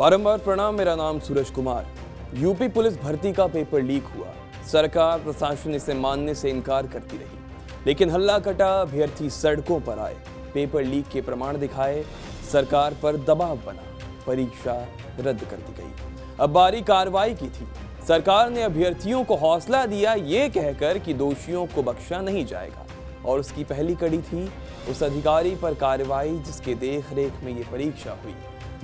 बारंबार प्रणाम। मेरा नाम सूरज कुमार। यूपी पुलिस भर्ती का पेपर लीक हुआ। सरकार प्रशासन इसे मानने से इनकार करती रही, लेकिन हल्ला कटा, अभ्यर्थी सड़कों पर आए, पेपर लीक के प्रमाण दिखाए, सरकार पर दबाव बना, परीक्षा रद्द कर दी गई। अब बारी कार्रवाई की थी। सरकार ने अभ्यर्थियों को हौसला दिया ये कहकर कि दोषियों को बख्शा नहीं जाएगा, और उसकी पहली कड़ी थी उस अधिकारी पर कार्रवाई जिसके देखरेख में ये परीक्षा हुई।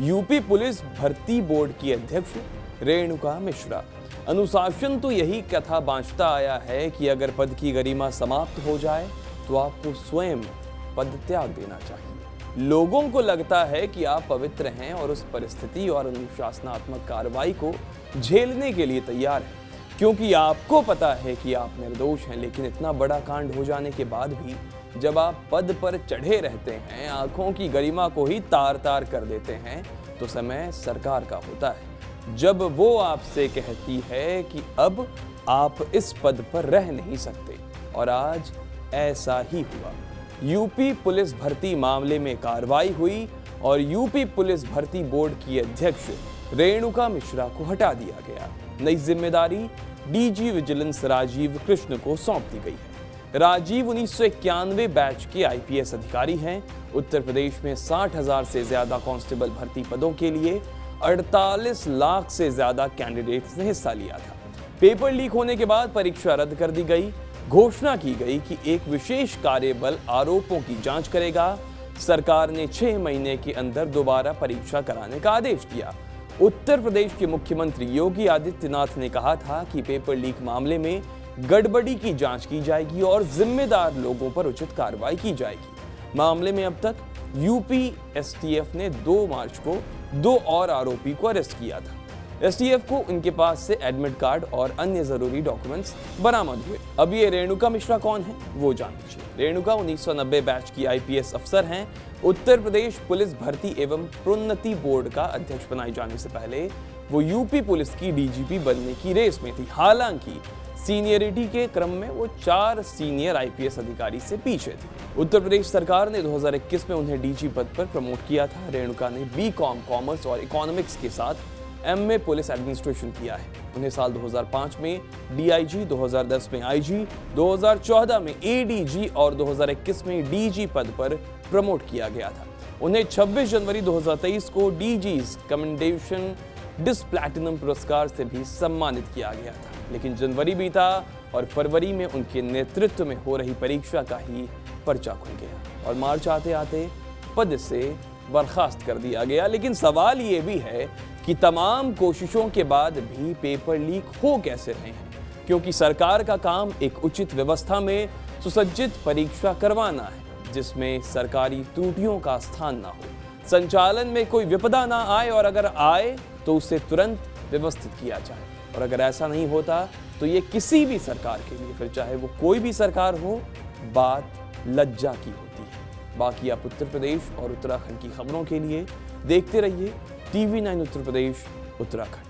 यूपी पुलिस भर्ती बोर्ड की अध्यक्ष रेणुका मिश्रा। अनुशासन तो यही कथा बांचता आया है कि अगर पद की गरिमा समाप्त हो जाए तो आपको स्वयं पद त्याग देना चाहिए। लोगों को लगता है कि आप पवित्र हैं और उस परिस्थिति और अनुशासनात्मक कार्रवाई को झेलने के लिए तैयार हैं, क्योंकि आपको पता है कि आप निर्दोष हैं। लेकिन इतना बड़ा कांड हो जाने के बाद भी जब आप पद पर चढ़े रहते हैं, आंखों की गरिमा को ही तार तार कर देते हैं, तो समय सरकार का होता है जब वो आपसे कहती है कि अब आप इस पद पर रह नहीं सकते। और आज ऐसा ही हुआ। यूपी पुलिस भर्ती मामले में कार्रवाई हुई और यूपी पुलिस भर्ती बोर्ड की अध्यक्ष रेणुका मिश्रा को हटा दिया गया। नई जिम्मेदारी डीजी विजिलेंस राजीव कृष्ण को सौंप दी गई है। राजीव 1991 बैच के आईपीएस अधिकारी हैं। उत्तर प्रदेश में 60,000 से ज्यादा कांस्टेबल भर्ती पदों के लिए 48 लाख से ज्यादा कैंडिडेट्स ने हिस्सा लिया था। पेपर लीक होने के बाद परीक्षा रद्द कर दी गई। घोषणा की गई कि एक विशेष कार्यबल आरोपों की जांच करेगा। सरकार ने 6 महीने के अंदर दोबारा परीक्षा कराने का आदेश दिया। उत्तर प्रदेश के मुख्यमंत्री योगी आदित्यनाथ ने कहा था कि पेपर लीक मामले में गड़बड़ी की जांच की जाएगी और जिम्मेदार लोगों पर उचित कार्रवाई की जाएगी। मामले में अब तक यूपी एसटीएफ ने 2 मार्च को 2 और आरोपी को अरेस्ट किया था। एसटीएफ को उनके पास से एडमिट कार्ड और अन्य जरूरी डॉक्यूमेंट्स बरामद हुए। अब ये रेणुका मिश्रा कौन है वो जान लीजिए। रेणुका 1990 बैच की आईपीएस अफसर हैं। उत्तर प्रदेश पुलिस भर्ती एवं प्रोन्नति बोर्ड का अध्यक्ष बनाए जाने से पहले वो यूपी पुलिस की डीजीपी बनने की रेस में थी। हालांकि सीनियरिटी के क्रम में वो 4 सीनियर आईपीएस अधिकारी से पीछे थी। उत्तर प्रदेश सरकार ने 2021 में उन्हें डीजी पद पर प्रमोट किया था। रेणुका ने बीकॉम कॉमर्स और इकोनॉमिक्स के साथ एमए पुलिस एडमिनिस्ट्रेशन किया है। उन्हें साल 2005 में डीआईजी, 2010 में आईजी, 2014 में एडीजी और 2021 में डीजी पद पर प्रमोट किया गया था। उन्हें 26 जनवरी 2023 को डीजीज कमेंडेशन डिस प्लैटिनम पुरस्कार से भी सम्मानित किया गया था। लेकिन जनवरी बीता और फरवरी में उनके नेतृत्व में हो रही परीक्षा का ही पर्चा खुल गया और मार्च आते आते पद से बर्खास्त कर दिया गया। लेकिन सवाल ये भी है कि तमाम कोशिशों के बाद भी पेपर लीक हो कैसे रहे हैं, क्योंकि सरकार का काम एक उचित व्यवस्था में सुसज्जित परीक्षा करवाना है जिसमें सरकारी त्रुटियों का स्थान ना हो, संचालन में कोई विपदा ना आए और अगर आए तो उसे तुरंत व्यवस्थित किया जाए। और अगर ऐसा नहीं होता तो ये किसी भी सरकार के लिए, फिर चाहे वो कोई भी सरकार हो, बात लज्जा की होती है। बाकी आप उत्तर प्रदेश और उत्तराखंड की खबरों के लिए देखते रहिए TV9 उत्तर प्रदेश उत्तराखंड।